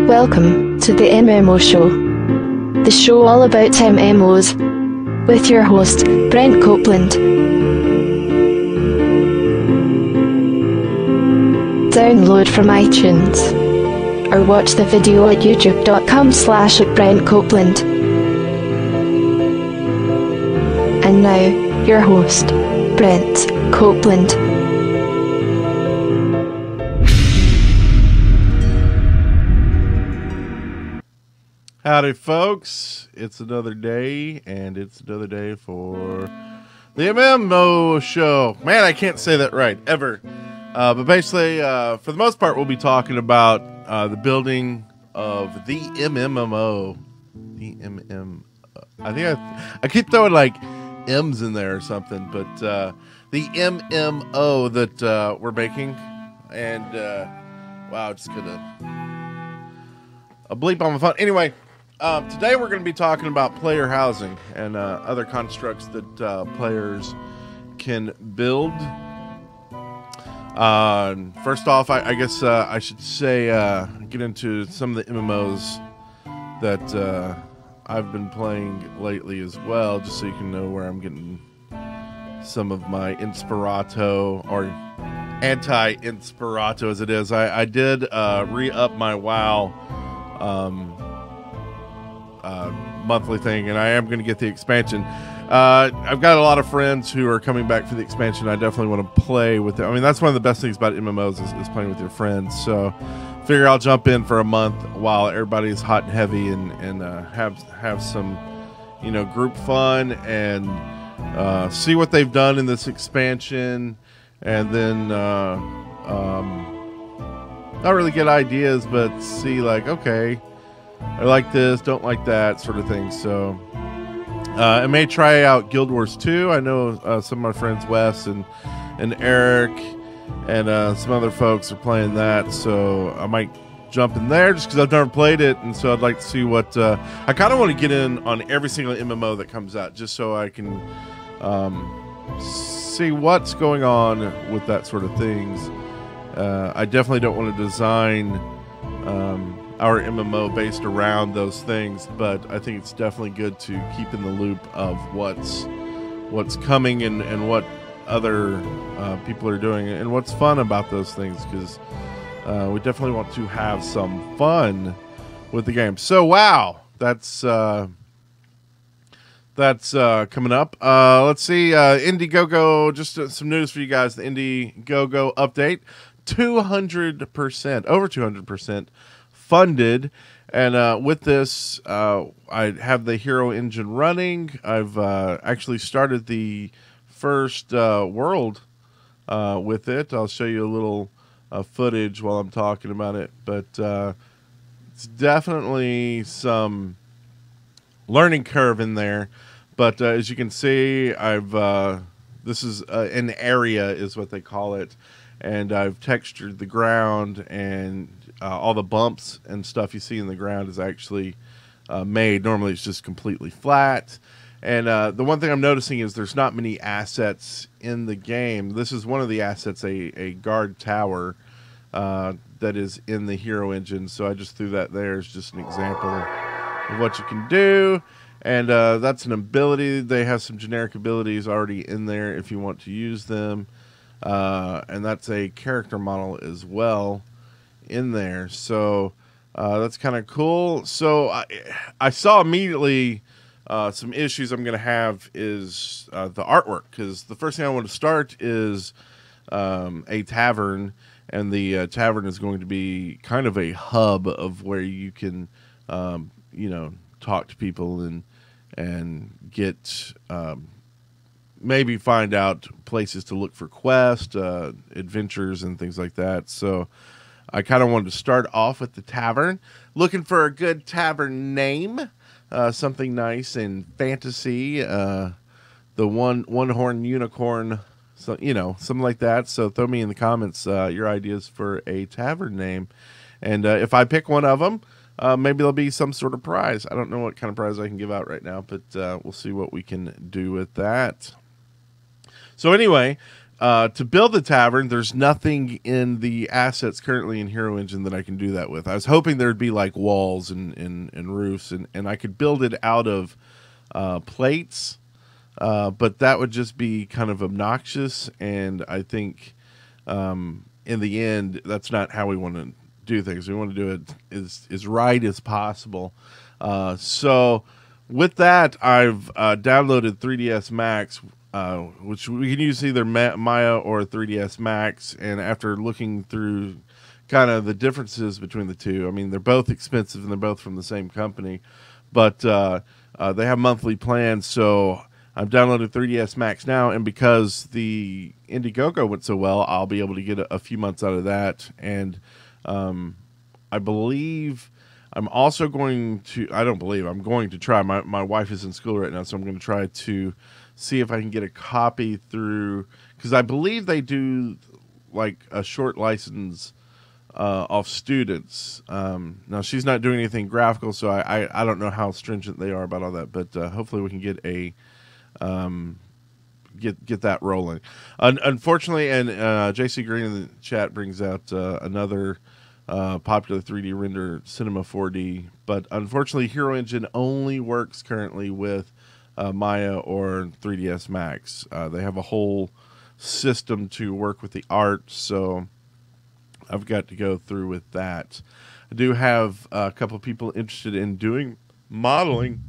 Welcome to the MMO show. The show all about MMOs. With your host, Brent Copeland. Download from iTunes. Or watch the video at youtube.com/BrentCopeland. And now, your host, Brent Copeland. Howdy folks, it's another day, and it's another day for the MMO show. Man, I can't say that right, ever. But basically, for the most part, we'll be talking about the building of the MMO. The I think I keep throwing like M's in there or something, but the MMO that we're making. And, wow, just gonna a bleep on my phone. Anyway. Today we're going to be talking about player housing and other constructs that players can build. First off, I guess I should say get into some of the MMOs that I've been playing lately as well, just so you can know where I'm getting some of my Inspirato or anti-Inspirato as it is. I did re-up my WoW monthly thing, and I am going to get the expansion. I've got a lot of friends who are coming back for the expansion. I definitely want to play with them. I mean, that's one of the best things about MMOs is playing with your friends. So figure I'll jump in for a month while everybody's hot and heavy and have some, you know, group fun and see what they've done in this expansion, and then not really get ideas, but see like, okay, I like this, don't like that, sort of thing. So I may try out Guild Wars 2. I know some of my friends, Wes and Eric, and some other folks are playing that. So I might jump in there just because I've never played it. And so I'd like to see what... I kind of want to get in on every single MMO that comes out, just so I can see what's going on with that sort of things. I definitely don't want to design... our MMO based around those things, but I think it's definitely good to keep in the loop of what's coming and what other people are doing and what's fun about those things, because we definitely want to have some fun with the game. So wow, that's coming up. Let's see, Indiegogo, just some news for you guys. The Indiegogo update, 200%, over 200% funded, and with this I have the HEROEngine running. I've actually started the first world with it. I'll show you a little footage while I'm talking about it, but it's definitely some learning curve in there, but as you can see, I've this is an area is what they call it, and I've textured the ground, and all the bumps and stuff you see in the ground is actually made. Normally it's just completely flat. And the one thing I'm noticing is there's not many assets in the game. This is one of the assets, a guard tower that is in the HEROEngine. So I just threw that there as just an example of what you can do. And that's an ability. They have some generic abilities already in there if you want to use them. And that's a character model as well in there, so that's kind of cool. So I saw immediately some issues I'm going to have is the artwork, because the first thing I want to start is a tavern, and the tavern is going to be kind of a hub of where you can you know, talk to people and get maybe find out places to look for quests, adventures, and things like that. So I kind of wanted to start off with the tavern, looking for a good tavern name, something nice and fantasy, the one-horn unicorn, so, you know, something like that. So throw me in the comments your ideas for a tavern name, and if I pick one of them, maybe there'll be some sort of prize. I don't know what kind of prize I can give out right now, but we'll see what we can do with that. So anyway, to build the tavern, there's nothing in the assets currently in Hero Engine that I can do that with. I was hoping there'd be like walls and roofs, and I could build it out of plates, but that would just be kind of obnoxious, and I think in the end, that's not how we want to do things. We want to do it as right as possible. So with that, I've downloaded 3ds Max, which we can use either Maya or 3ds Max. And after looking through kind of the differences between the two, I mean, they're both expensive and they're both from the same company, but they have monthly plans. So I'm downloading 3ds Max now, and because the Indiegogo went so well, I'll be able to get a few months out of that. And I believe I'm also going to, I don't believe, I'm going to try. My wife is in school right now, so I'm going to try to see if I can get a copy through, because I believe they do like a short license off students. Now, she's not doing anything graphical, so I don't know how stringent they are about all that, but hopefully we can get a get that rolling. Unfortunately, and JC Green in the chat brings out another popular 3D render, Cinema 4D, but unfortunately Hero Engine only works currently with Maya or 3ds Max. They have a whole system to work with the art, so I've got to go through with that. I do have a couple of people interested in doing modeling,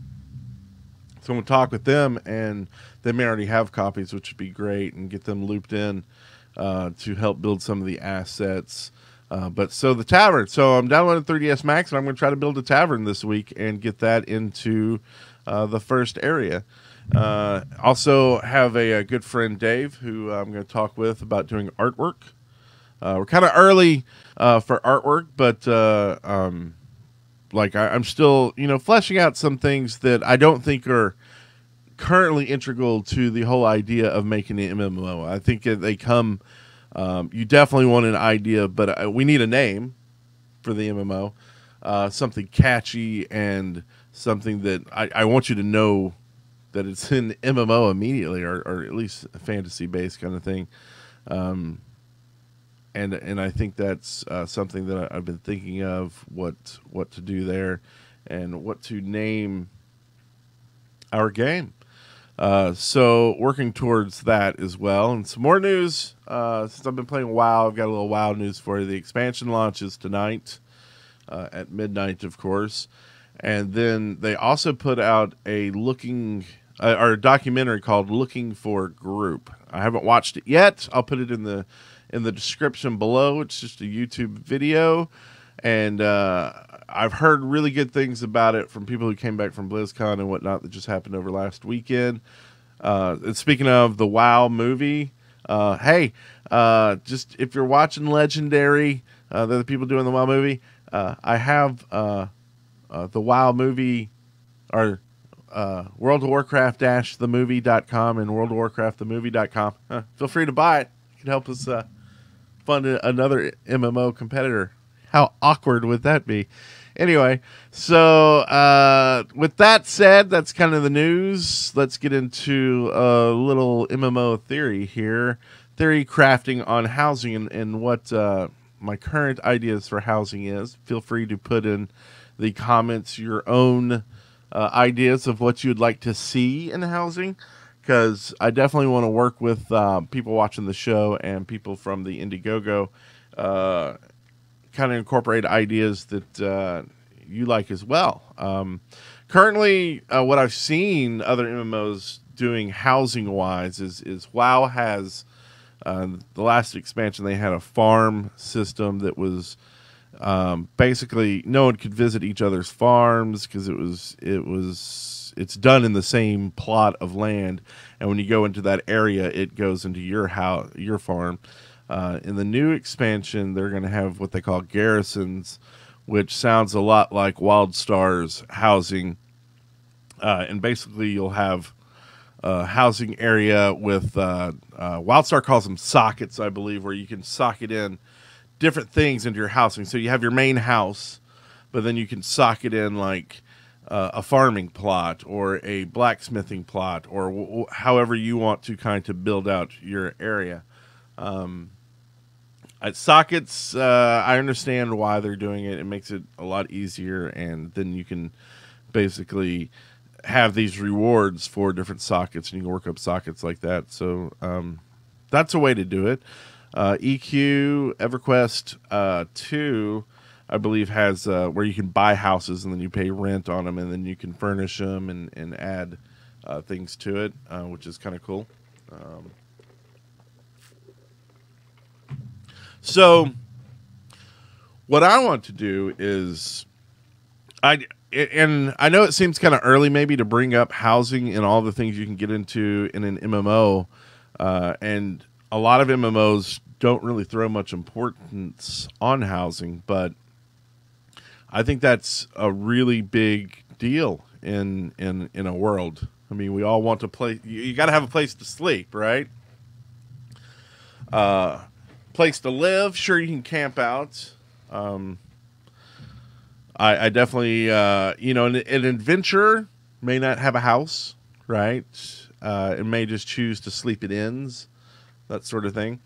so I'm going to talk with them, and they may already have copies, which would be great, and get them looped in to help build some of the assets. But so the tavern. So I'm downloading 3ds Max, and I'm going to try to build a tavern this week and get that into the first area. Also have a good friend, Dave, who I'm going to talk with about doing artwork. We're kind of early for artwork, but I'm still, fleshing out some things that I don't think are currently integral to the whole idea of making an MMO. I think they come, you definitely want an idea, but we need a name for the MMO, something catchy and something that I want you to know that it's an MMO immediately, or at least a fantasy-based kind of thing. And I think that's something that I've been thinking of, what to do there and what to name our game. So working towards that as well. And some more news. Since I've been playing WoW, I've got a little WoW news for you. The expansion launches tonight at midnight, of course. And then they also put out a documentary called Looking for Group. I haven't watched it yet. I'll put it in the description below. It's just a YouTube video, and I've heard really good things about it from people who came back from BlizzCon and whatnot that just happened over last weekend. And speaking of the WoW movie, just if you're watching Legendary, they're the people doing the WoW movie. I have the WoW movie, or World of Warcraft -themovie.com and World of Warcraft themovie.com. Feel free to buy it. It can help us fund another MMO competitor. How awkward would that be? Anyway, so with that said, that's kind of the news. Let's get into a little MMO theory here. Theory crafting on housing and what my current ideas for housing is. Feel free to put in the comments your own ideas of what you'd like to see in housing, because I definitely want to work with people watching the show and people from the Indiegogo, kind of incorporate ideas that you like as well. Currently, what I've seen other MMOs doing housing-wise is WoW has, the last expansion, they had a farm system that was basically no one could visit each other's farms because it's done in the same plot of land, and when you go into that area, it goes into your house, your farm. In the new expansion, they're going to have what they call garrisons, which sounds a lot like WildStar's housing, and basically you'll have a housing area with WildStar calls them sockets, I believe, where you can socket in different things into your housing. So you have your main house, but then you can socket in like a farming plot or a blacksmithing plot, or however you want to kind of build out your area. Sockets, I understand why they're doing it. It makes it a lot easier, and then you can basically have these rewards for different sockets, and you can work up sockets like that. So that's a way to do it. EQ EverQuest 2, I believe, has where you can buy houses and then you pay rent on them, and then you can furnish them and add things to it, which is kind of cool. So what I want to do is and I know it seems kind of early maybe to bring up housing and all the things you can get into in an MMO, and a lot of MMOs don't really throw much importance on housing, but I think that's a really big deal in a world. I mean, we all want to play. You got to have a place to sleep, right? Place to live. Sure, you can camp out. I definitely, an adventurer may not have a house, right? It may just choose to sleep at inns, that sort of thing.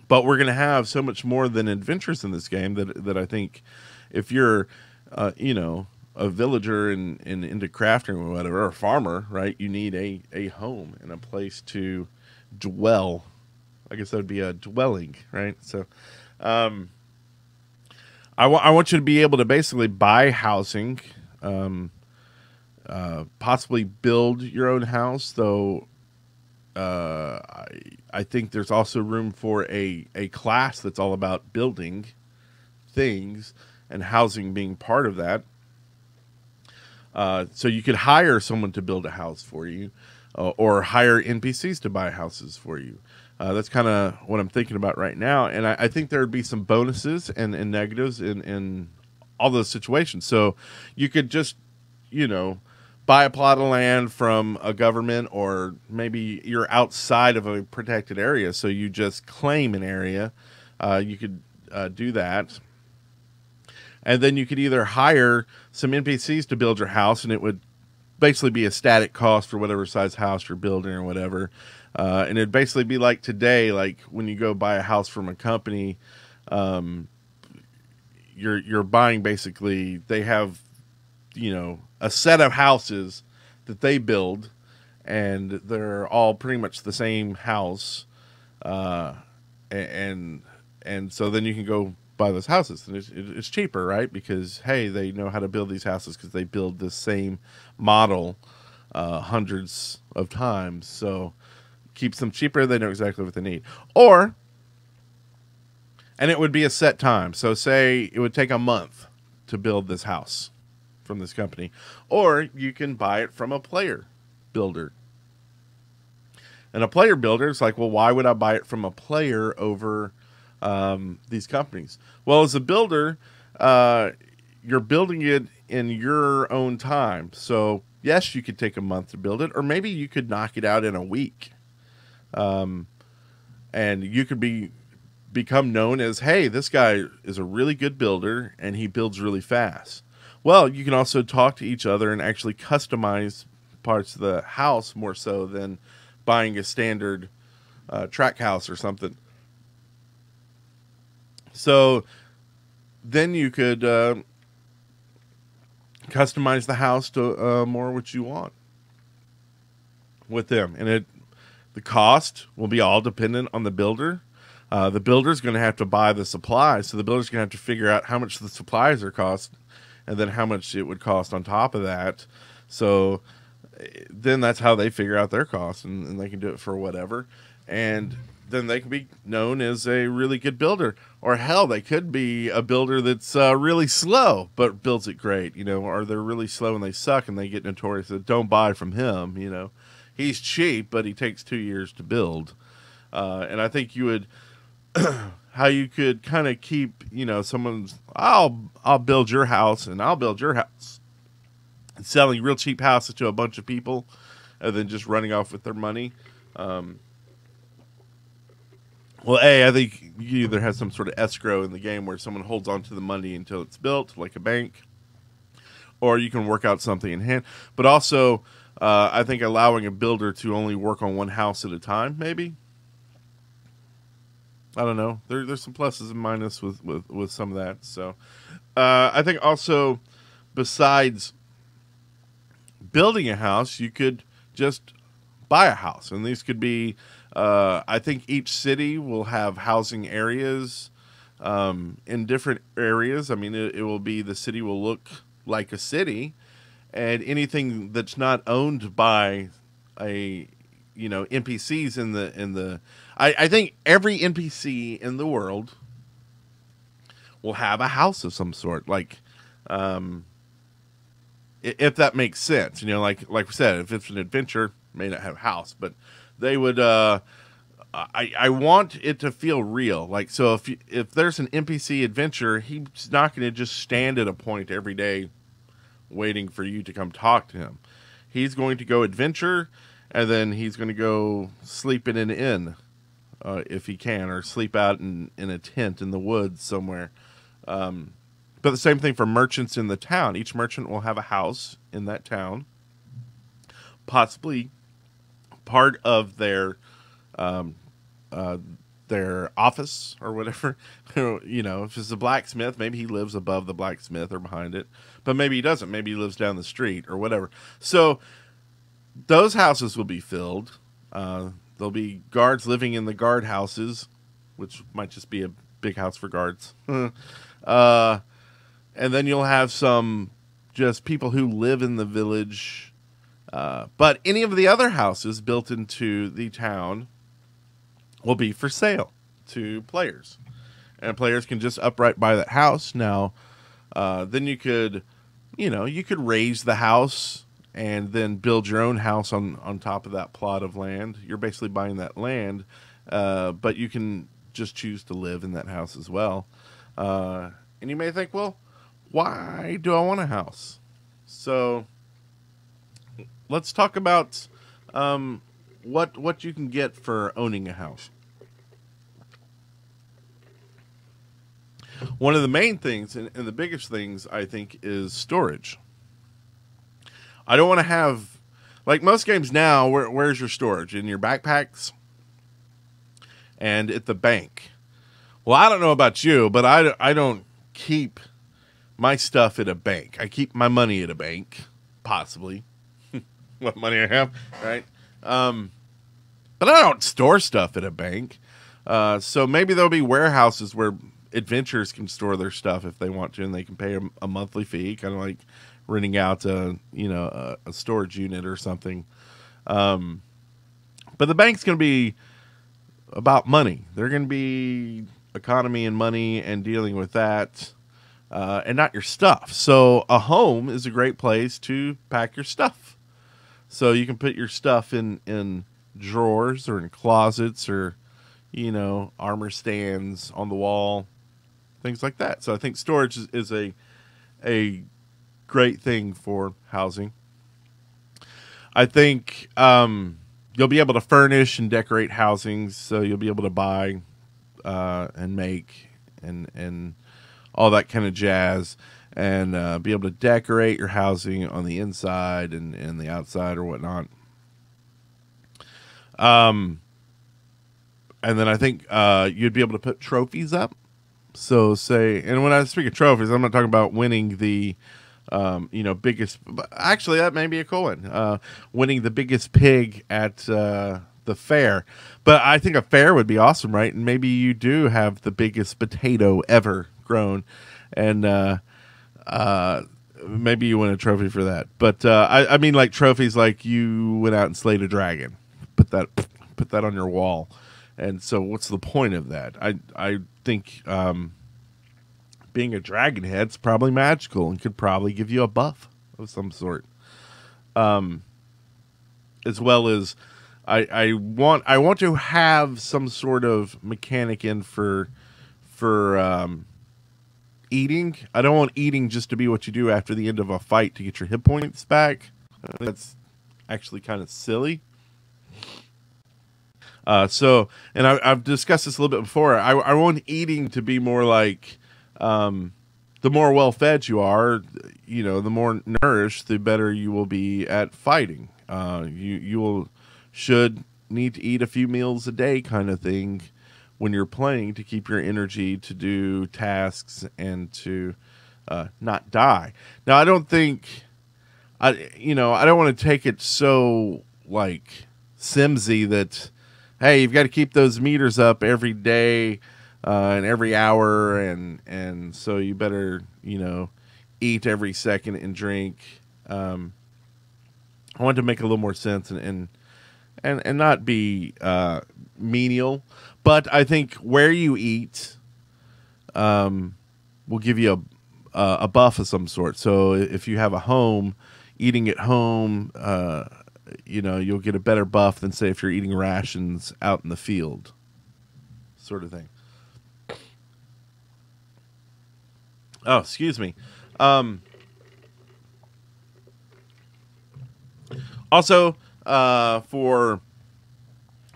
But we're going to have so much more than adventures in this game that I think if you're, a villager and into crafting or whatever, or a farmer, right, you need a home and a place to dwell. I guess that would be a dwelling, right? So I want you to be able to basically buy housing, possibly build your own house, though I think there's also room for a class that's all about building things and housing being part of that. So you could hire someone to build a house for you, or hire NPCs to buy houses for you. That's kind of what I'm thinking about right now. And I think there would be some bonuses and negatives in all those situations. So you could just, buy a plot of land from a government, or maybe you're outside of a protected area, so you just claim an area. You could do that. And then you could either hire some NPCs to build your house, and it would basically be a static cost for whatever size house you're building or whatever. And it'd basically be like today, like when you go buy a house from a company, you're buying basically, they have, a set of houses that they build, and they're all pretty much the same house. And so then you can go buy those houses, and it's cheaper, right? Because, hey, they know how to build these houses because they build the same model hundreds of times. So keeps them cheaper. They know exactly what they need. And it would be a set time. So say it would take a month to build this house from this company. Or you can buy it from a player builder. And a player builder is like, well, why would I buy it from a player over these companies? Well, as a builder, you're building it in your own time. So yes, you could take a month to build it, or maybe you could knock it out in a week. And you could become known as, hey, this guy is a really good builder and he builds really fast. Well, you can also talk to each other and actually customize parts of the house more so than buying a standard track house or something. So then you could customize the house to more what you want with them. And the cost will be all dependent on the builder. The builder's going to have to buy the supplies. So the builder's going to have to figure out how much the supplies are cost, and then how much it would cost on top of that. So then that's how they figure out their costs, and they can do it for whatever. And then they can be known as a really good builder. Or hell, they could be a builder that's really slow, but builds it great, or they're really slow and they suck and they get notorious. So don't buy from him, He's cheap, but he takes 2 years to build. And I think you would, how you could kind of keep, someone's, I'll build your house and I'll build your house. And selling real cheap houses to a bunch of people and then just running off with their money. Well, I think you either have some sort of escrow in the game where someone holds on to the money until it's built, like a bank, or you can work out something in hand. But also, I think allowing a builder to only work on one house at a time, maybe. I don't know. There's some pluses and minuses with some of that. So I think also, besides building a house, you could just buy a house, and these could be. I think each city will have housing areas in different areas. I mean, it will be, the city will look like a city, and anything that's not owned by a NPCs in the I think every NPC in the world will have a house of some sort, like if that makes sense. Like we said, if it's an adventure, may not have a house, but they would. I want it to feel real. Like, so if there's an NPC adventure, he's not going to just stand at a point every day waiting for you to come talk to him. He's going to go adventure, and then he's going to go sleep in an inn if he can, or sleep out in a tent in the woods somewhere. But the same thing for merchants in the town. Each merchant will have a house in that town, possibly part of their office or whatever. If it's a blacksmith, maybe he lives above the blacksmith or behind it, but maybe he doesn't. Maybe he lives down the street or whatever. So those houses will be filled. There'll be guards living in the guard houses, which might just be a big house for guards. And then you'll have some just people who live in the village. But any of the other houses built into the town will be for sale to players. And players can just upright buy that house. Now, then you could raise the house and then build your own house on top of that plot of land. You're basically buying that land, but you can just choose to live in that house as well. And you may think, well, why do I want a house? So let's talk about what you can get for owning a house. One of the main things and the biggest things, I think, is storage. I don't want to have, like most games now, where's your storage? In your backpacks and at the bank. Well, I don't know about you, but I don't keep my stuff at a bank. I keep my money at a bank, possibly. What money I have, right? But I don't store stuff at a bank. So maybe there'll be warehouses where adventurers can store their stuff if they want to, and they can pay a monthly fee, kind of like renting out a storage unit or something. But the bank's going to be about money. They're going to be economy and money and dealing with that, and not your stuff. So a home is a great place to pack your stuff. So you can put your stuff in drawers or in closets or, armor stands on the wall, things like that. So I think storage is a great thing for housing. I think you'll be able to furnish and decorate housings, so you'll be able to buy and make and all that kind of jazz, and be able to decorate your housing on the inside and the outside or whatnot. And then I think you'd be able to put trophies up. So and when I speak of trophies, I'm not talking about winning the biggest. Actually, that may be a cool one. Winning the biggest pig at the fair. But I think a fair would be awesome, right? And maybe you do have the biggest potato ever grown, and maybe you win a trophy for that. But I mean, like trophies, like you went out and slayed a dragon. Put that on your wall. And so, what's the point of that? I think being a dragon head's probably magical and could probably give you a buff of some sort. As well as I want to have some sort of mechanic in for eating. I don't want eating just to be what you do after the end of a fight to get your hit points back. That's actually kind of silly. And I've discussed this a little bit before. I want eating to be more like, the more well-fed you are, the more nourished, the better you will be at fighting. You should need to eat a few meals a day kind of thing when you're playing to keep your energy to do tasks and to not die. Now, I don't think I don't want to take it so like Simsy that hey, you've got to keep those meters up every day and every hour, and so you better eat every second and drink. I wanted to make a little more sense and not be menial, but I think where you eat will give you a buff of some sort. So if you have a home, eating at home, you'll get a better buff than say if you're eating rations out in the field, sort of thing. Oh, excuse me. Also, for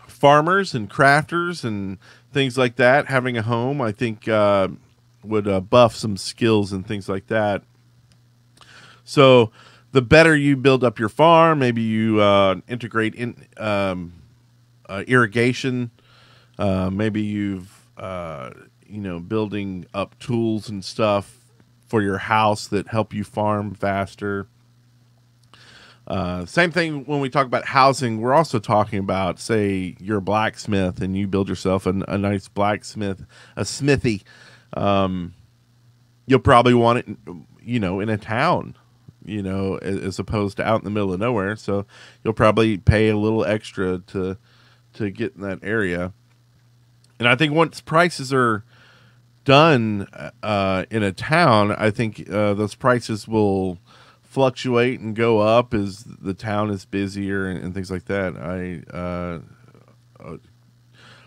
farmers and crafters and things like that, having a home, I think, would buff some skills and things like that. So the better you build up your farm, maybe you integrate in irrigation. Maybe you've building up tools and stuff for your house that help you farm faster. Same thing when we talk about housing. We're also talking about, say, you're a blacksmith and you build yourself a nice blacksmith, a smithy. You'll probably want it, in a town, as opposed to out in the middle of nowhere. So you'll probably pay a little extra to get in that area. And I think once prices are done in a town, I think those prices will fluctuate and go up as the town is busier and things like that.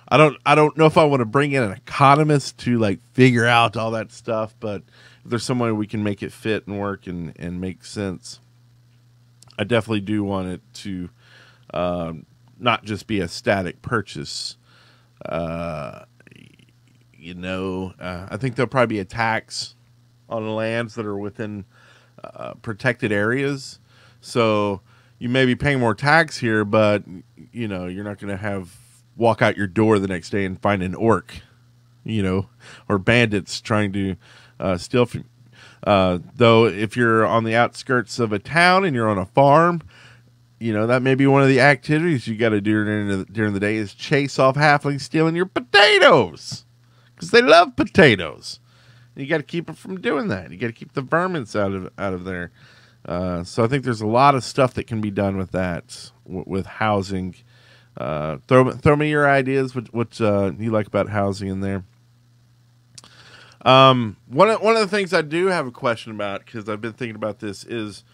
I don't know if I want to bring in an economist to like figure out all that stuff, but if there's some way we can make it fit and work and make sense, I definitely do want it to not just be a static purchase. I think there'll probably be a tax on the lands that are within protected areas. So you may be paying more tax here, but you're not going to walk out your door the next day and find an orc, or bandits trying to steal from you. Though if you're on the outskirts of a town and you're on a farm, that may be one of the activities you got to do during the day is chase off halflings stealing your potatoes, because they love potatoes. You got to keep them from doing that. You got to keep the vermin out of there. So I think there's a lot of stuff that can be done with that, with housing. Throw me your ideas. What you like about housing in there? One of the things I do have a question about, because I've been thinking about this, is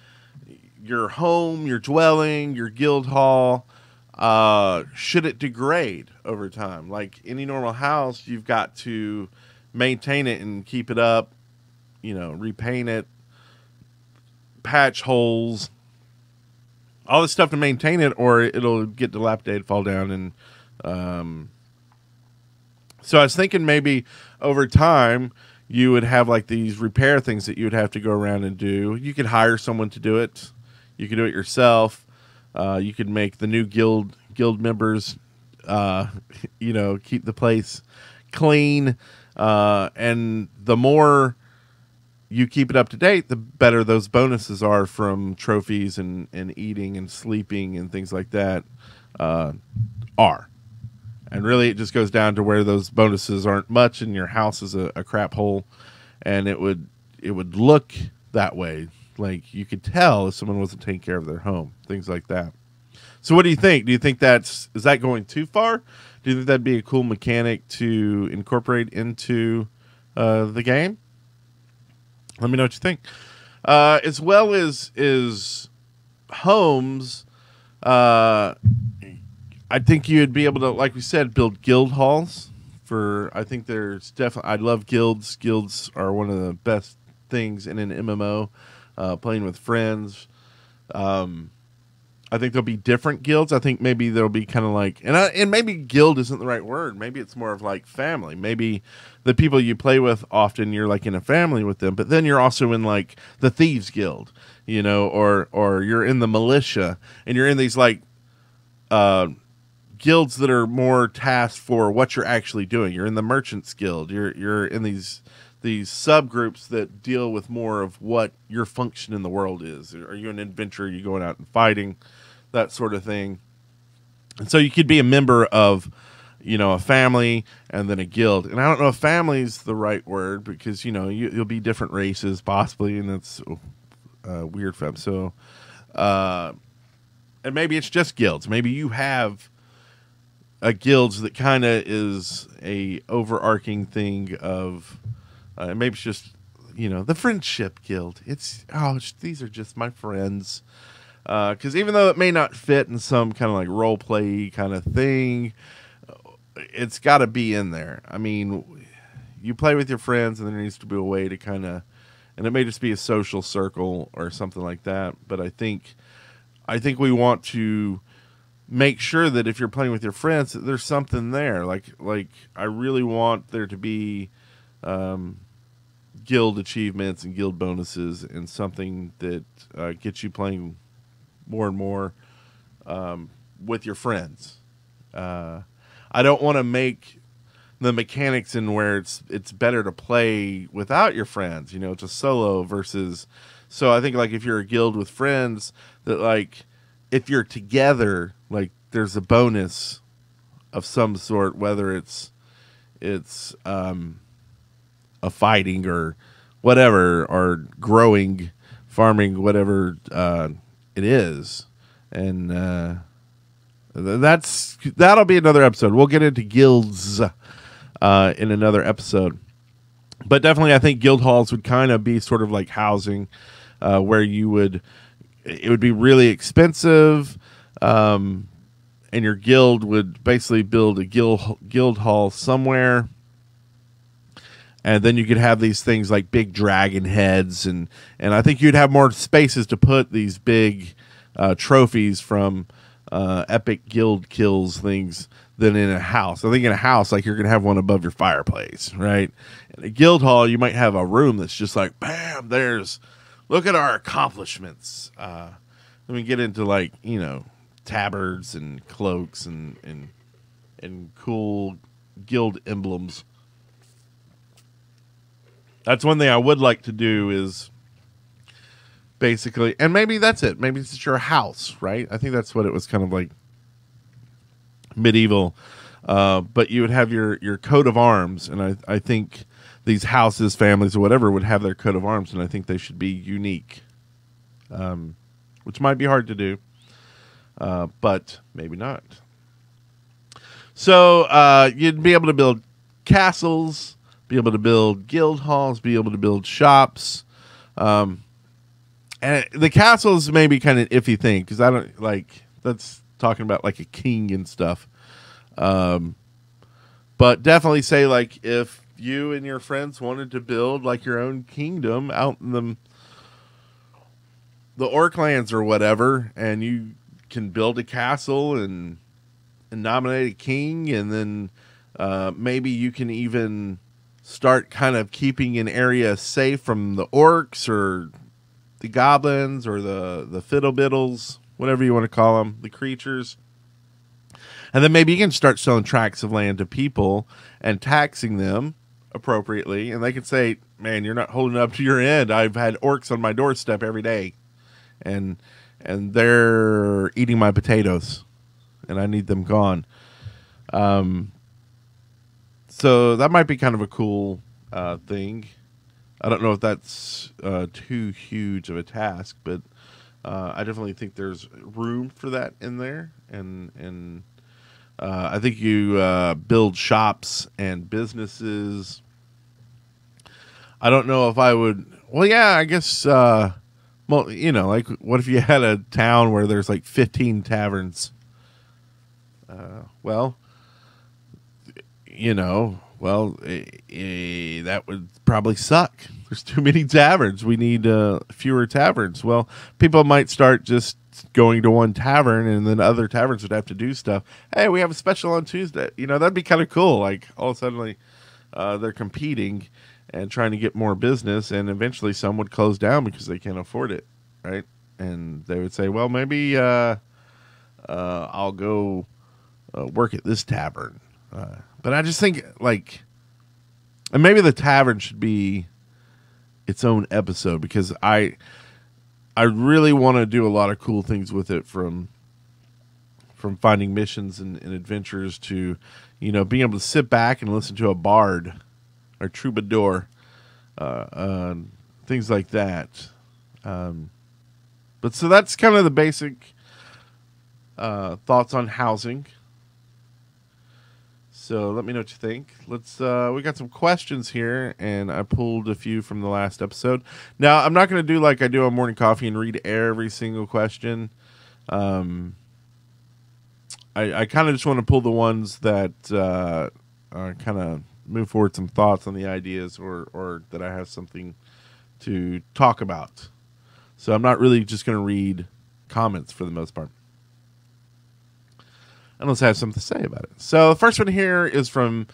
your home, your dwelling, your guild hall. Should it degrade over time? Like any normal house, you've got to maintain it and keep it up, repaint it, patch holes, all this stuff to maintain it, or it'll get dilapidated, fall down. And so I was thinking maybe over time you would have like these repair things that you would have to go around and do. You could hire someone to do it. You could do it yourself. You could make the new guild members, keep the place clean. And the more you keep it up to date, the better those bonuses are from trophies and eating and sleeping and things like that are. And really, it just goes down to where those bonuses aren't much and your house is a crap hole, and it would look that way. Like you could tell if someone wasn't taking care of their home, things like that. So what do you think? Do you think is that going too far? Do you think that'd be a cool mechanic to incorporate into the game? Let me know what you think. As well as homes, I think you'd be able to, like we said, build guild halls. I think there's definitely, I love guilds. Guilds are one of the best things in an MMO, playing with friends. I think there'll be different guilds. I think maybe there'll be kind of like, and maybe guild isn't the right word. Maybe it's more of like family. Maybe the people you play with often you're like in a family with them, but then you're also in like the thieves guild, or you're in the militia and you're in these like guilds that are more tasked for what you're actually doing. You're in the Merchants Guild. You're in these subgroups that deal with more of what your function in the world is. Are you an adventurer? Are you going out and fighting? That sort of thing. And so you could be a member of, a family and then a guild. And I don't know if family is the right word because, you'll be different races possibly, and that's weird for them. So, and maybe it's just guilds. Maybe you have a guilds that kind of is a overarching thing of, maybe it's just, the friendship guild. These are just my friends. Because even though it may not fit in some kind of like role play kind of thing, it's got to be in there. I mean, you play with your friends, and there needs to be a way to kind of, and it may just be a social circle or something like that. But I think we want to make sure that if you're playing with your friends, that there's something there. Like I really want there to be guild achievements and guild bonuses, and something that gets you playing more and more with your friends. I don't want to make the mechanics in where it's better to play without your friends. It's a solo versus. So I think like if you're a guild with friends, that like if you're together, like there's a bonus of some sort, whether it's a fighting or whatever, or growing, farming, whatever it is, and that'll be another episode. We'll get into guilds in another episode, but definitely I think guild halls would kind of be sort of like housing, where it would be really expensive, and your guild would basically build a guild hall somewhere. And then you could have these things like big dragon heads, and I think you'd have more spaces to put these big trophies from epic guild kills things than in a house. I think in a house, like you're going to have one above your fireplace, right? In a guild hall, you might have a room that's just like, bam, look at our accomplishments. Let me get into like, tabards and cloaks and cool guild emblems. That's one thing I would like to do is basically, and maybe that's it. Maybe it's your house, right? I think that's what it was kind of like medieval. But you would have your coat of arms, and I think these houses, families, or whatever would have their coat of arms, and I think they should be unique, which might be hard to do, but maybe not. So you'd be able to build castles, be able to build guild halls, be able to build shops. And the castles may be kind of an iffy thing, because I don't like, that's talking about like a king and stuff. But definitely say like if you and your friends wanted to build like your own kingdom out in the Orklands or whatever, and you can build a castle and nominate a king, and then maybe you can even start kind of keeping an area safe from the orcs or the goblins or the fiddlebiddles, whatever you want to call them, the creatures. And then maybe you can start selling tracts of land to people and taxing them appropriately. And they can say, man, you're not holding up to your end. I've had orcs on my doorstep every day, and they're eating my potatoes, and I need them gone. So that might be kind of a cool thing. I don't know if that's too huge of a task, but I definitely think there's room for that in there. And I think you build shops and businesses. I don't know if I would. Well, yeah, I guess. Well, like what if you had a town where there's like 15 taverns? That would probably suck. There's too many taverns. We need fewer taverns. Well, people might start just going to one tavern, and then other taverns would have to do stuff. Hey, we have a special on Tuesday. That'd be kind of cool. Like all of a sudden, they're competing and trying to get more business, and eventually some would close down because they can't afford it, right? And they would say, well, maybe I'll go work at this tavern. But I just think, like, and maybe the tavern should be its own episode, because I really want to do a lot of cool things with it, from finding missions and adventures to, being able to sit back and listen to a bard or troubadour, things like that. But so that's kind of the basic thoughts on housing. So let me know what you think. We got some questions here, and I pulled a few from the last episode. Now, I'm not going to do like I do on Morning Coffee and read every single question. I kind of just want to pull the ones that kind of move forward some thoughts on the ideas, or that I have something to talk about. So I'm not really just going to read comments for the most part, unless I have something to say about it. So the first one here is from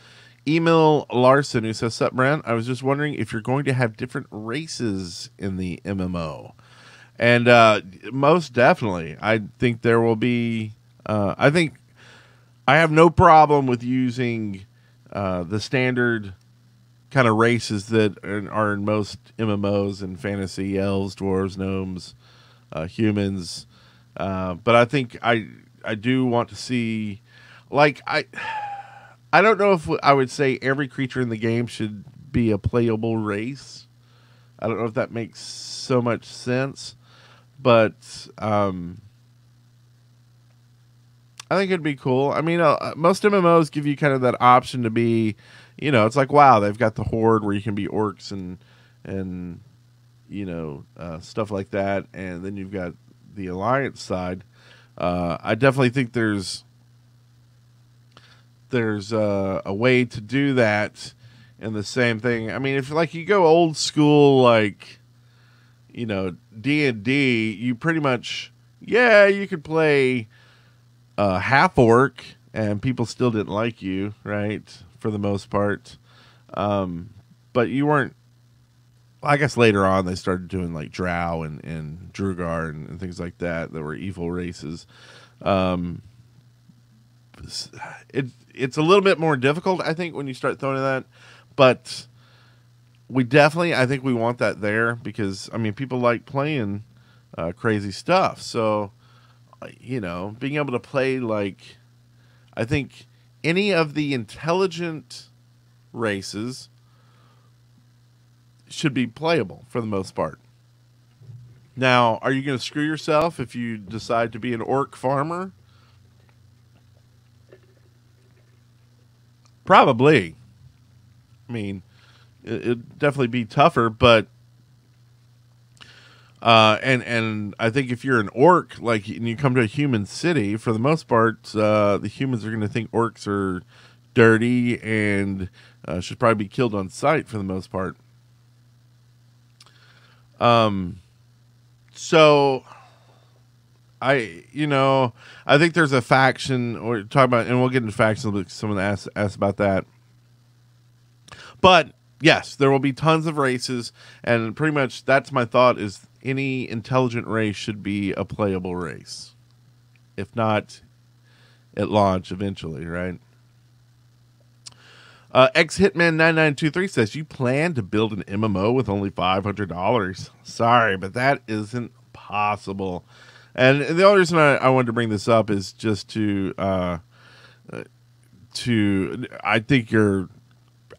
Emil Larson, who says, "Sup, Brent? I was just wondering if you're going to have different races in the MMO." And most definitely. I think there will be... I think I have no problem with using the standard kind of races that are in most MMOs and fantasy: elves, dwarves, gnomes, humans. But I think I do want to see, like, I don't know if I would say every creature in the game should be a playable race. I don't know if that makes so much sense, but I think it'd be cool. I mean, most MMOs give you kind of that option to be, it's like, wow, they've got the Horde where you can be orcs and stuff like that, and then you've got the Alliance side. I definitely think there's a way to do that, and the same thing. I mean, if like you go old school, like D&D, you pretty much, you could play half orc and people still didn't like you, right? For the most part, but you weren't. I guess later on they started doing like Drow and Drugar and things like that were evil races. It's a little bit more difficult, I think, when you start throwing that, but I think we want that there, because I mean, people like playing crazy stuff. So being able to play, like, I think any of the intelligent races should be playable for the most part. Now, are you going to screw yourself if you decide to be an orc farmer? Probably. I mean, it'd definitely be tougher, but and I think if you're an orc, like, and you come to a human city, for the most part, the humans are going to think orcs are dirty and should probably be killed on sight for the most part. So I think there's a faction, or talk about, and we'll get into factions, but someone asked about that. But yes, there will be tons of races, and pretty much that's my thought, is any intelligent race should be a playable race. If not, at launch eventually, right? X-Hitman9923 says, "You plan to build an MMO with only $500. Sorry, but that isn't possible." And the only reason I wanted to bring this up is just to I think you're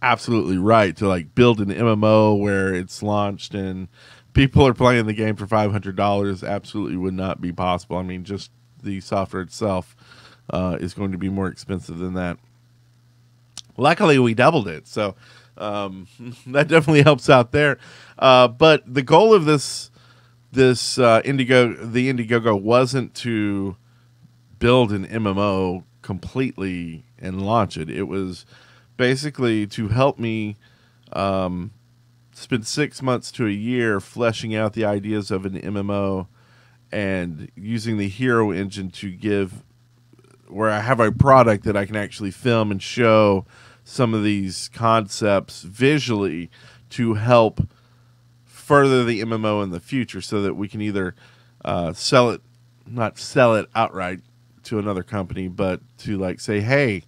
absolutely right to, like, build an MMO where it's launched and people are playing the game for $500. Absolutely would not be possible. I mean, just the software itself is going to be more expensive than that. Luckily, we doubled it, so that definitely helps out there. But the goal of the Indiegogo wasn't to build an MMO completely and launch it. It was basically to help me spend 6 months to a year fleshing out the ideas of an MMO and using the HEROEngine to give, where I have a product that I can actually film and show some of these concepts visually to help further the MMO in the future, so that we can either not sell it outright to another company, but to like say, hey,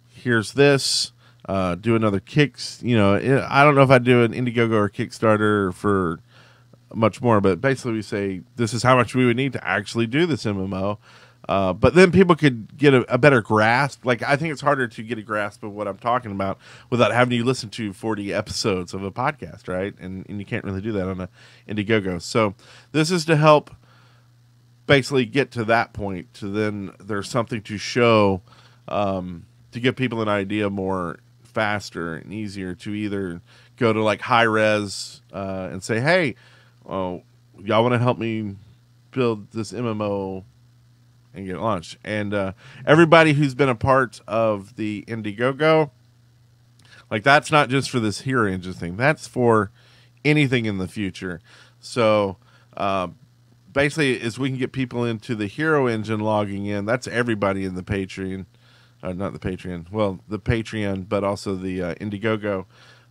here's this. Do another kicks. I don't know if I'd do an Indiegogo or Kickstarter for much more, but basically we say this is how much we would need to actually do this MMO. But then people could get a better grasp. Like, I think it's harder to get a grasp of what I'm talking about without having you listen to 40 episodes of a podcast, right? And you can't really do that on a Indiegogo. So this is to help basically get to that point, to then there's something to show, to give people an idea more faster and easier to either go to like high res and say, hey, y'all want to help me build this MMO and get launched. And everybody who's been a part of the Indiegogo, like, that's not just for this HEROEngine thing. That's for anything in the future. So basically, as we can get people into the HEROEngine logging in, that's everybody in the Patreon. Not the Patreon. Well, the Patreon, but also the Indiegogo.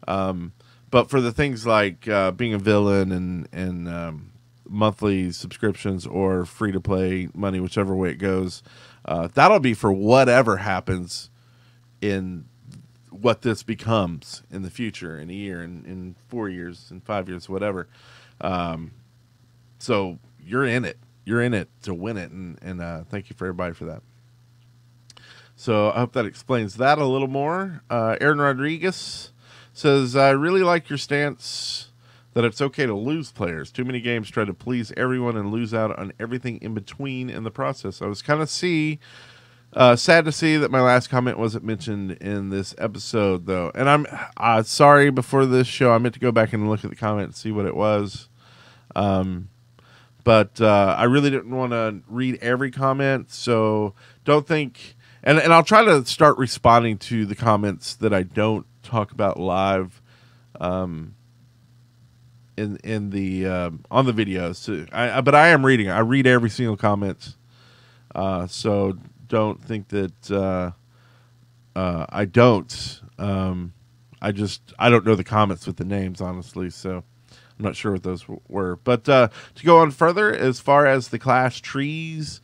But for the things like being a villain and monthly subscriptions or free-to-play money, whichever way it goes, that'll be for whatever happens in what this becomes in the future, in a year, in 4 years, in 5 years, whatever. So you're in it. You're in it to win it, and thank you for everybody for that. So I hope that explains that a little more. Aaron Rodriguez says, I really like your stance that it's okay to lose players. Too many games try to please everyone and lose out on everything in between in the process. I was kind of sad to see that my last comment wasn't mentioned in this episode, though. And I'm sorry, before this show, I meant to go back and look at the comment and see what it was. But I really didn't want to read every comment, so don't think... And I'll try to start responding to the comments that I don't talk about live in the on the videos. But I am reading. I read every single comment. So don't think that I don't. I don't know the comments with the names, honestly. So I'm not sure what those were. But to go on further, as far as the class trees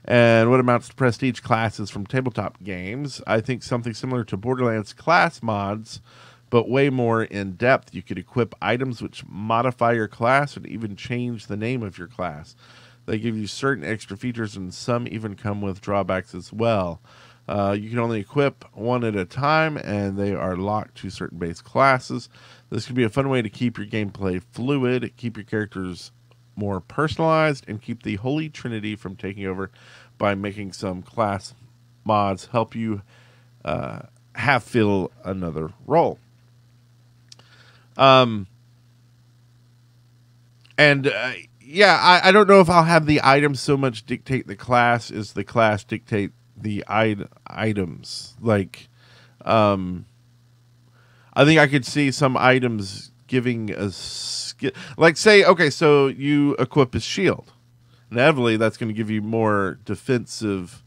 and what amounts to prestige classes from tabletop games, I think something similar to Borderlands class mods, but way more in depth. You could equip items which modify your class and even change the name of your class. They give you certain extra features, and some even come with drawbacks as well. You can only equip one at a time, and they are locked to certain base classes. This could be a fun way to keep your gameplay fluid, keep your characters more personalized, and keep the Holy Trinity from taking over by making some class mods help you fill another role. Yeah, I don't know if I'll have the items so much dictate the class as the class dictate the items. Like, I think I could see some items giving a skill. Like, say, okay, so you equip a shield. Inevitably, that's going to give you more defensive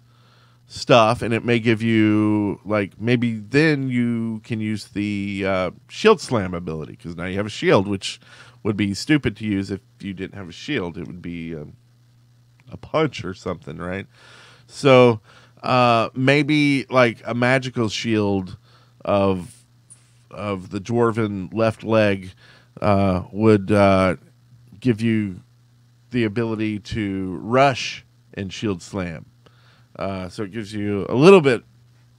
stuff, and it may give you, like, maybe then you can use the shield slam ability, because now you have a shield, which would be stupid to use if you didn't have a shield. It would be a punch or something, right? So maybe like a magical shield of the dwarven left leg would give you the ability to rush and shield slam. So it gives you a little bit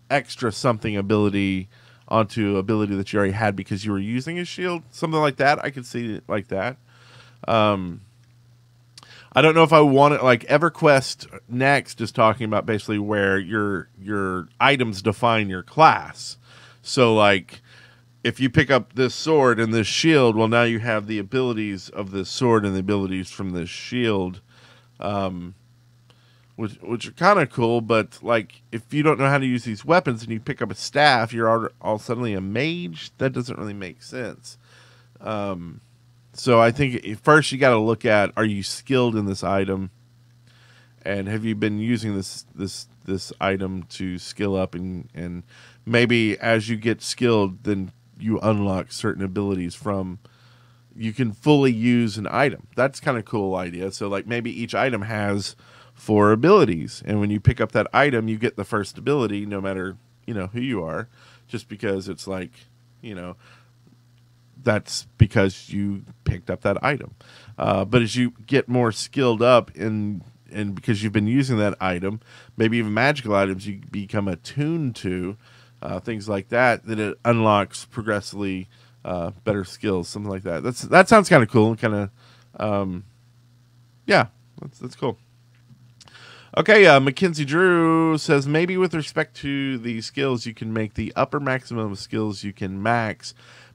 extra something ability onto ability that you already had because you were using a shield. Something like that. I could see it like that. I don't know if I want it, like EverQuest Next is talking about basically where your items define your class. So like if you pick up this sword and this shield, well, now you have the abilities of this sword and the abilities from this shield, which are kind of cool. But like if you don't know how to use these weapons and you pick up a staff, you're all suddenly a mage. That doesn't really make sense. So I think first you got to look at, are you skilled in this item, and have you been using this item to skill up, and maybe as you get skilled, then you unlock certain abilities from, you can fully use an item. That's kind of cool idea. So like maybe each item has for abilities. And when you pick up that item, you get the first ability, no matter, who you are, just because it's like, that's because you picked up that item. But as you get more skilled up and because you've been using that item, maybe even magical items you become attuned to, things like that, then it unlocks progressively better skills, something like that. That sounds kind of cool and kind of, yeah, that's cool. Okay, Mackenzie Drew says, maybe with respect to the skills, you can make the upper maximum of skills you can max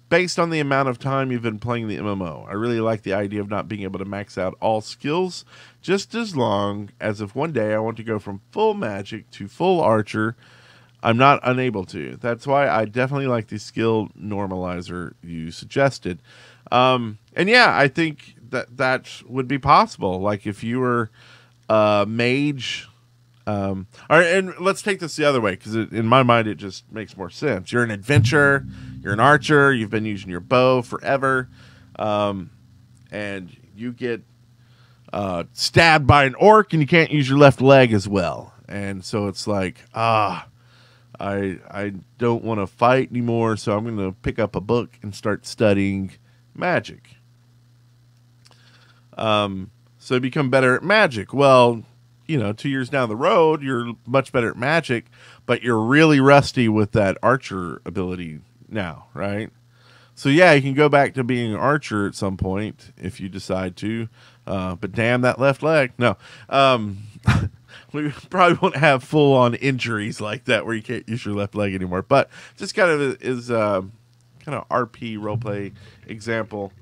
based on the amount of time you've been playing the MMO. I really like the idea of not being able to max out all skills, just as long as if one day I want to go from full magic to full archer, I'm not unable to. That's why I definitely like the skill normalizer you suggested. And yeah, I think that would be possible. Like if you were mage, all right, and let's take this the other way, because in my mind it just makes more sense. You're an adventurer, you're an archer, you've been using your bow forever, and you get stabbed by an orc and you can't use your left leg as well, and so it's like, I don't want to fight anymore, so I'm going to pick up a book and start studying magic. So become better at magic. Well, 2 years down the road, you're much better at magic, but you're really rusty with that archer ability now, right? So yeah, you can go back to being an archer at some point if you decide to, but damn that left leg. No, we probably won't have full-on injuries like that where you can't use your left leg anymore, but just kind of is kind of RP roleplay example.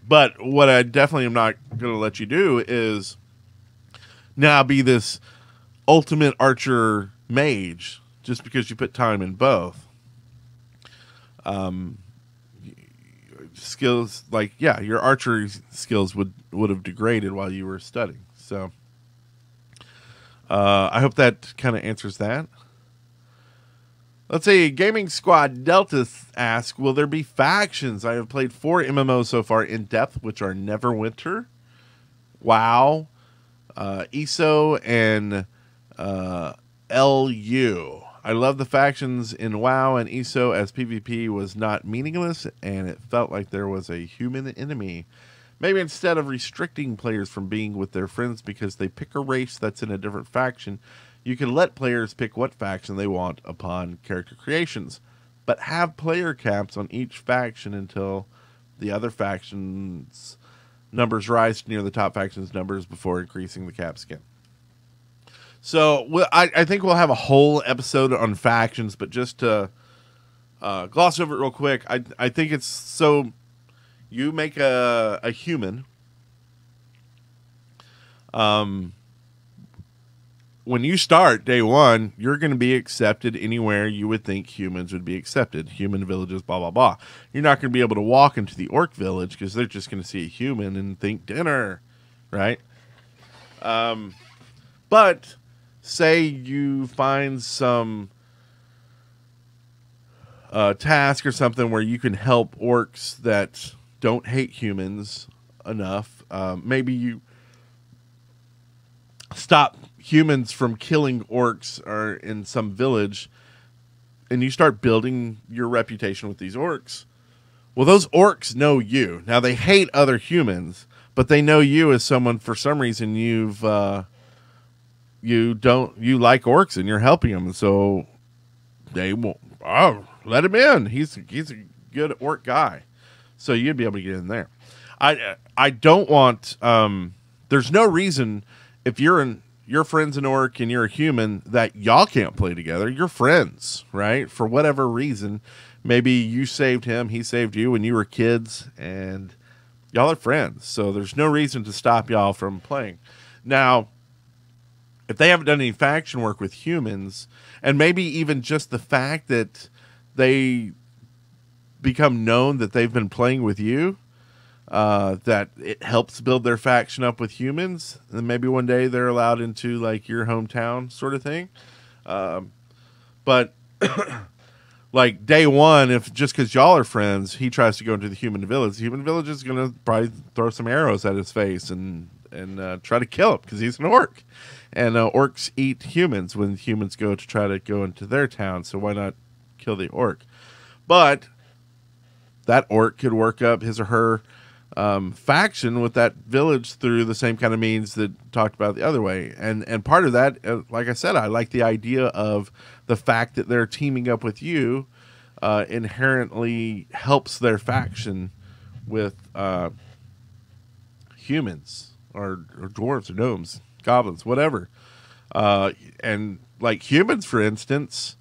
But what I definitely am not going to let you do is now be this ultimate archer mage just because you put time in both. Skills like, yeah, your archery skills would have degraded while you were studying. So I hope that kind of answers that. Let's see, Gaming Squad Delta asks, will there be factions? I have played 4 MMOs so far in depth, which are Neverwinter, WoW, ESO, and LU. I love the factions in WoW and ESO as PvP was not meaningless and it felt like there was a human enemy. Maybe instead of restricting players from being with their friends because they pick a race that's in a different faction, you can let players pick what faction they want upon character creations, but have player caps on each faction until the other faction's numbers rise to near the top faction's numbers before increasing the cap skin. So I think we'll have a whole episode on factions, but just to gloss over it real quick, I think it's so you make a human. When you start day one, you're going to be accepted anywhere you would think humans would be accepted. Human villages, blah, blah, blah. You're not going to be able to walk into the orc village because they're just going to see a human and think dinner, right? But say you find some task or something where you can help orcs that don't hate humans enough. Maybe you stop humans from killing orcs or in some village, and you start building your reputation with these orcs. Well, those orcs know you. Now, they hate other humans, but they know you as someone, for some reason, you like orcs and you're helping them. So they won't, let him in. He's a good orc guy. So you'd be able to get in there. I don't want, there's no reason if your friend's an orc and you're a human that y'all can't play together. You're friends, right? For whatever reason, maybe you saved him, he saved you when you were kids, and y'all are friends. So there's no reason to stop y'all from playing. Now, if they haven't done any faction work with humans, and maybe even just the fact that they become known that they've been playing with you, that it helps build their faction up with humans, and maybe one day they're allowed into like your hometown sort of thing. But like day one, if just because y'all are friends, he tries to go into the human village is going to probably throw some arrows at his face and and try to kill him because he's an orc. And orcs eat humans when humans go to try to go into their town. So why not kill the orc? But that orc could work up his or her faction with that village through the same kind of means that talked about the other way. And part of that, like I said, I like the idea of the fact that they're teaming up with you inherently helps their faction with humans or dwarves or gnomes, goblins, whatever. And like humans, for instance,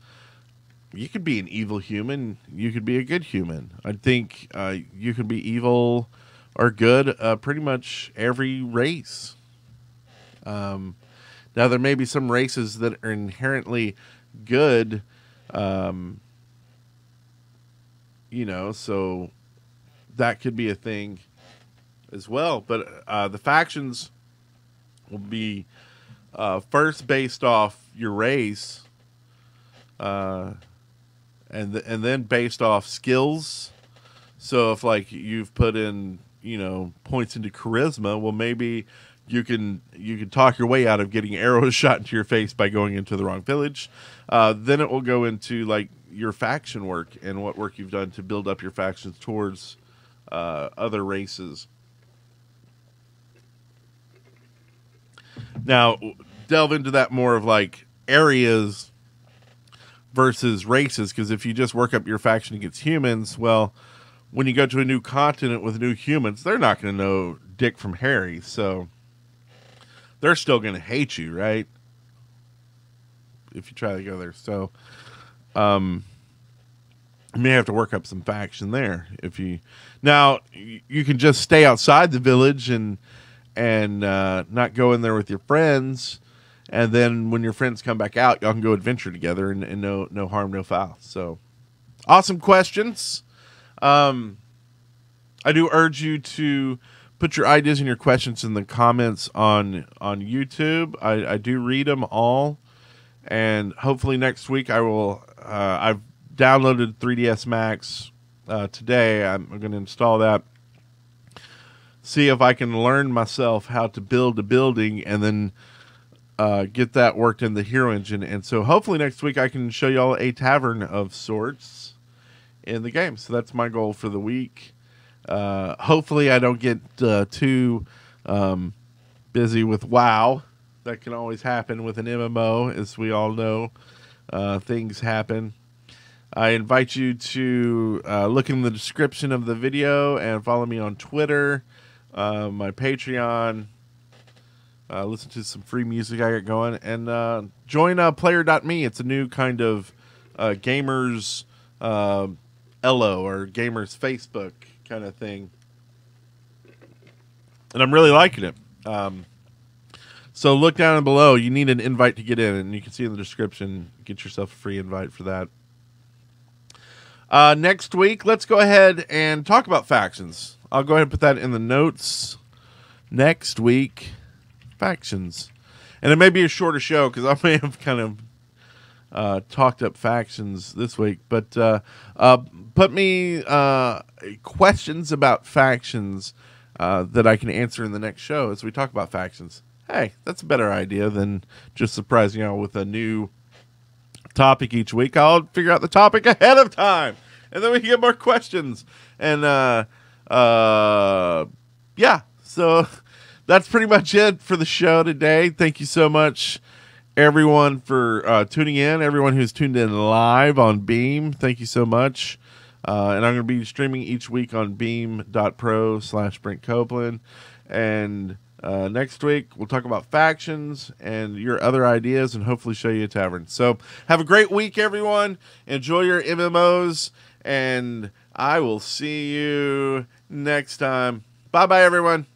you could be an evil human. You could be a good human. I think you could be evil or good pretty much every race. Now, there may be some races that are inherently good, so that could be a thing as well. But the factions will be first based off your race, and then based off skills. So if like you've put in points into charisma, well maybe you can talk your way out of getting arrows shot into your face by going into the wrong village. Then it will go into like your faction work and what work you've done to build up your factions towards other races. Now, delve into that more of like areas versus races, because if you just work up your faction against humans, well, when you go to a new continent with new humans, they're not going to know Dick from Harry, so they're still going to hate you, right? If you try to go there. So, you may have to work up some faction there. Now, you can just stay outside the village and not go in there with your friends, and then when your friends come back out, y'all can go adventure together and no harm, no foul. So, awesome questions. I do urge you to put your ideas and your questions in the comments on YouTube. I do read them all, and hopefully next week I will. I've downloaded 3ds Max today. I'm going to install that. See if I can learn myself how to build a building and then get that worked in the HEROEngine. And so hopefully next week I can show y'all a tavern of sorts in the game. So that's my goal for the week. Hopefully I don't get too busy with WoW. That can always happen with an MMO, as we all know. Things happen. I invite you to look in the description of the video and follow me on Twitter, my Patreon, listen to some free music I got going, and join player.me. It's a new kind of gamers Elo or gamers Facebook kind of thing, and I'm really liking it. So look down below. You need an invite to get in, and you can see in the description. Get yourself a free invite for that. Next week, let's go ahead and talk about factions. I'll go ahead and put that in the notes. Next week, factions. And it may be a shorter show because I may have kind of talked up factions this week. But put me questions about factions that I can answer in the next show as we talk about factions. Hey, that's a better idea than just surprising y'all with a new topic each week. I'll figure out the topic ahead of time, and then we can get more questions. And yeah, so that's pretty much it for the show today. Thank you so much, everyone, for tuning in. Everyone who's tuned in live on Beam, thank you so much. And I'm going to be streaming each week on beam.pro/Brent Copeland. And next week, we'll talk about factions and your other ideas and hopefully show you a tavern. So have a great week, everyone. Enjoy your MMOs, and I will see you next time. Bye-bye, everyone.